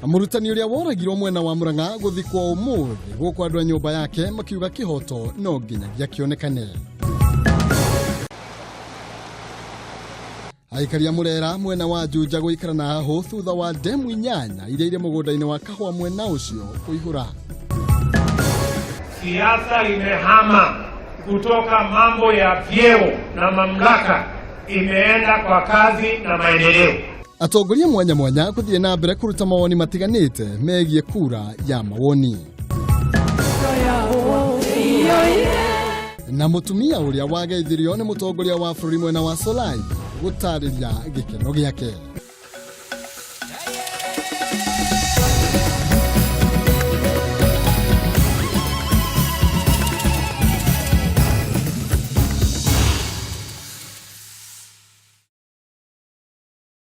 Murutani uria woragirwo mwena wa Murang'a guthikwo umuthi guko andu a nyumba yake makiuga kihoto no nginyagia kionekane. Aikari a Murera mwena wa Juja guikara na hahu thutha wa demu 8 iria ire mugunda-ini wa kahua mwena ucio kuihura. Siasa imehama kutoka mambo ya vyeo na mamlaka imeenda kwa kazi na maendeleo. Atongoria mwanya mwanya kuthie na mbere kuruta mawoni matiganite megie kura ya mawoni. Na mutumia uria wageithirio ni mutongoria wa bũrũri mwena wa Solai gutariria gikeno giake.